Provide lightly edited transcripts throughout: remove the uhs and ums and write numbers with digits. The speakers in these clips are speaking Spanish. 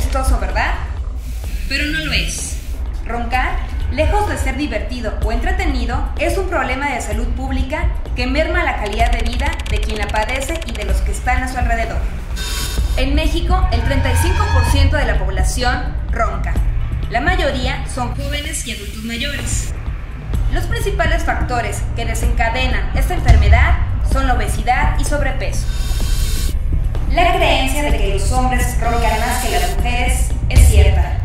chistoso, ¿verdad? Pero no lo es. Roncar, lejos de ser divertido o entretenido, es un problema de salud pública que merma la calidad de vida de quien la padece y de los que están a su alrededor. En México, el 35% de la población ronca. La mayoría son jóvenes y adultos mayores. Los principales factores que desencadenan esta enfermedad son la obesidad y sobrepeso. La creencia de que los hombres roncan más que las mujeres es cierta.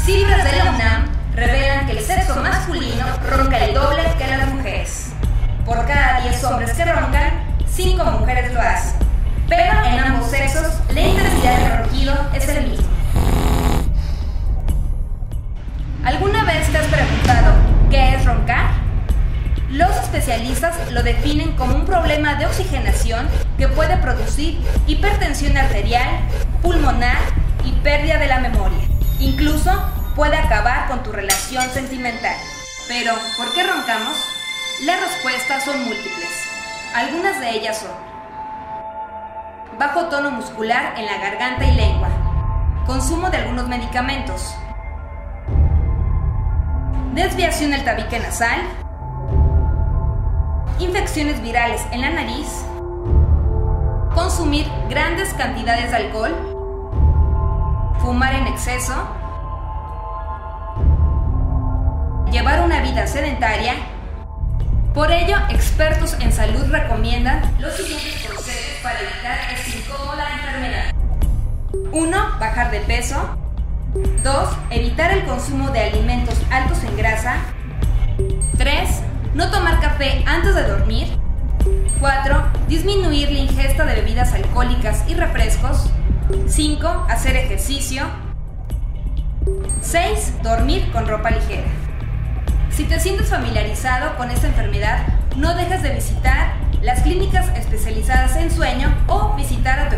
Cifras de la UNAM revelan que el sexo masculino ronca el doble que las mujeres. Por cada 10 hombres que roncan, 5 mujeres lo hacen. Pero en ambos sexos, la intensidad del ronquido es el mismo. ¿Alguna vez te has preguntado qué es roncar? Los especialistas lo definen como un problema de oxigenación que puede producir hipertensión arterial, pulmonar y pérdida de la memoria. Incluso puede acabar con tu relación sentimental. Pero, ¿por qué roncamos? Las respuestas son múltiples. Algunas de ellas son: bajo tono muscular en la garganta y lengua, consumo de algunos medicamentos, desviación del tabique nasal, infecciones virales en la nariz, consumir grandes cantidades de alcohol, fumar en exceso, llevar una vida sedentaria. Por ello, expertos en salud recomiendan los siguientes consejos para evitar esta incómoda enfermedad. 1. Bajar de peso. 2. Evitar el consumo de alimentos altos en grasa. 3. No tomar café antes de dormir. 4. Disminuir la ingesta de bebidas alcohólicas y refrescos. 5. Hacer ejercicio. 6. Dormir con ropa ligera. Si te sientes familiarizado con esta enfermedad, no dejes de visitar las clínicas especializadas en sueño o visitar a tu